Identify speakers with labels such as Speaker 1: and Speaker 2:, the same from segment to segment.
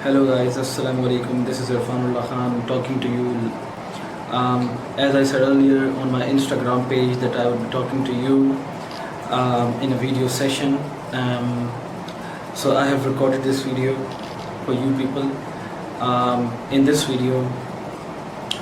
Speaker 1: Hello guys, Assalamu alaikum. This is Irfanullah Khan talking to you. As I said earlier on my Instagram page that I would be talking to you in a video session. So I have recorded this video for you people. In this video,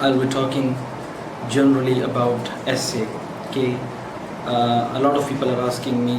Speaker 1: I'll be talking generally about essay. Okay, a lot of people are asking me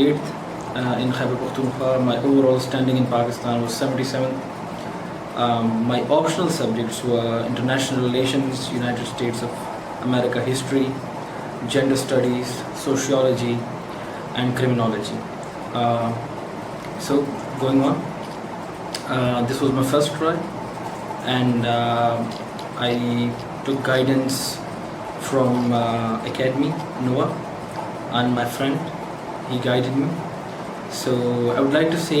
Speaker 1: 8th in Khyber Pakhtunkhwa. My overall standing in Pakistan was 77th. My optional subjects were international relations, United States of America history, gender studies, sociology and criminology. So going on, this was my first try, and I took guidance from Academy Noah and my friend. He guided me. So I would like to say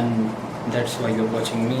Speaker 1: And that's why you're watching me.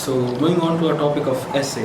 Speaker 1: So going on to our topic of essay.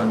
Speaker 1: 1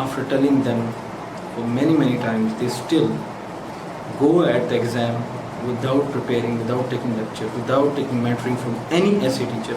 Speaker 1: after telling them for many times they still go at the exam without preparing, without taking lecture, without taking mentoring from any essay teacher.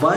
Speaker 1: why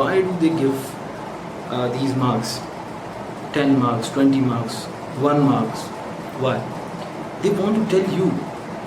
Speaker 1: why do they give these marks, 10 marks, 20 marks, 1 marks? why? They want to tell you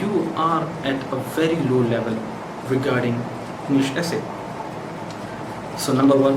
Speaker 1: you are at a very low level regarding English essay. So number 1,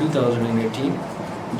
Speaker 1: 2018.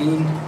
Speaker 1: 3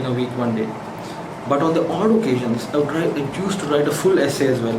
Speaker 1: in a week, 1 day. But on the odd occasions I used to write a full essay as well.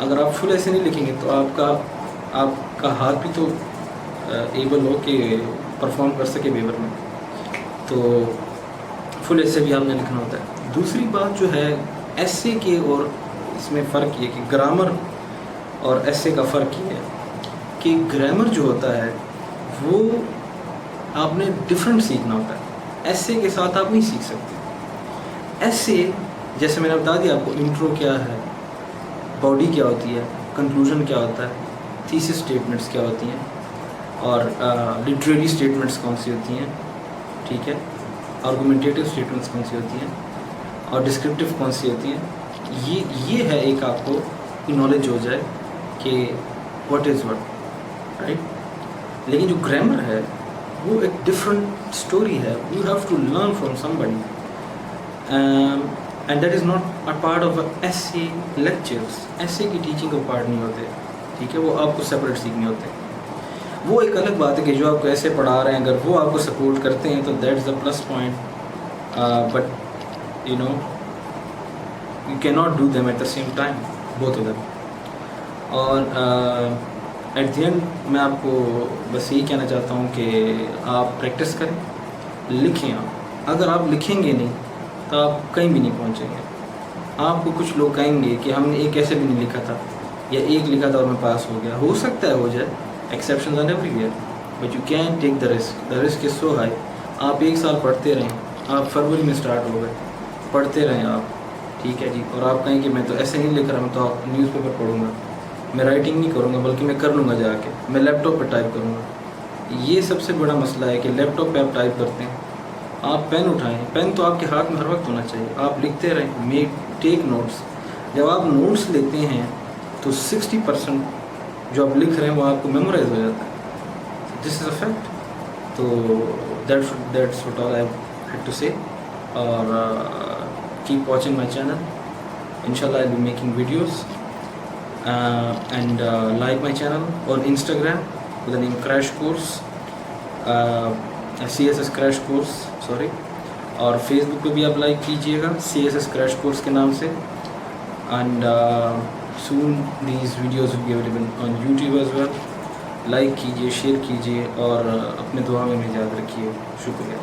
Speaker 1: اگر آپ فل ایسے نہیں لکھیں گے تو آپ کا ہاتھ بھی تو ایبل ہو کہ پرفارم کر سکے پیپر میں. تو فل ایسے بھی آپ نے لکھنا ہوتا ہے. دوسری بات جو ہے ایسے کے اور اس میں فرق یہ کہ گرامر اور ایسے کا فرق یہ ہے کہ گرامر جو ہوتا ہے وہ آپ نے ڈفرینٹ سیکھنا ہوتا ہے. ایسے کے ساتھ آپ نہیں سیکھ سکتے. ایسے جیسے میں نے بتا دیا آپ کو انٹرو کیا ہے, باڈی کیا ہوتی ہے, کنکلوژن کیا ہوتا ہے, تھیسس اسٹیٹمنٹس کیا ہوتی ہیں, اور لٹریری اسٹیٹمنٹس کون سی ہوتی ہیں, ٹھیک ہے, آرگومنٹیٹیو اسٹیٹمنٹس کون سی ہوتی ہیں, اور ڈسکرپٹیو کون سی ہوتی ہیں. یہ ہے ایک آپ کو نالج ہو جائے کہ واٹ از واٹ, رائٹ. لیکن جو گرامر ہے وہ ایک ڈفرینٹ اسٹوری ہے. You have to learn from somebody and that is not a part of ایسے لیکچرس. ایسے کی ٹیچنگ کا پارٹ نہیں ہوتے, ٹھیک ہے, وہ آپ کو سپریٹ سیکھنے ہوتے ہیں. وہ ایک الگ بات ہے کہ جو آپ کو ایسے پڑھا رہے ہیں اگر وہ آپ کو سپورٹ کرتے ہیں تو that's the plus point, but you know you can not do them at the same time, both of them. اور ایٹ دی اینڈ میں آپ کو بس یہی کہنا چاہتا ہوں کہ آپ پریکٹس کریں, لکھیں. اگر آپ لکھیں گے نہیں تو آپ کہیں بھی نہیں پہنچیں گے. آپ کو کچھ لوگ کہیں گے کہ ہم نے ایک ایسے بھی نہیں لکھا تھا یا ایک لکھا تھا اور میں پاس ہو گیا. ہو سکتا ہے ہو جائے, exceptions are everywhere, but you can take the risk. The risk is so high. آپ 1 سال پڑھتے رہیں, آپ فروری میں اسٹارٹ ہو گئے, پڑھتے رہیں آپ, ٹھیک ہے جی, اور آپ کہیں کہ میں تو ایسے نہیں لکھ رہا, میں تو نیوز پیپر پڑھوں گا, میں رائٹنگ نہیں کروں گا بلکہ میں کر لوں گا جا کے, میں لیپ ٹاپ پہ ٹائپ کروں گا. یہ سب سے بڑا مسئلہ ہے کہ لیپ ٹاپ پہ آپ ٹائپ کرتے ہیں. آپ پین اٹھائیں, پین تو آپ کے ہاتھ میں ہر وقت ہونا چاہیے. آپ لکھتے رہیں, میک ٹیک نوٹس. جب آپ نوٹس لیتے ہیں تو 60% جو آپ لکھ رہے ہیں وہ آپ کو میمورائز ہو جاتا ہے. This is a fact. تو that's what all I had to say. اور کیپ واچنگ مائی چینل. انشاءاللہ I will be making videos. And like my channel on Instagram with the name Crash Course, CSS Crash Course, sorry. اور Facebook پہ بھی آپ like کیجیے گا CSS Crash Course کے نام سے. And soon these videos will be available on YouTube as well. Like کیجیے, share کیجیے, اور اپنے دعا میں یاد رکھیے. شکریہ.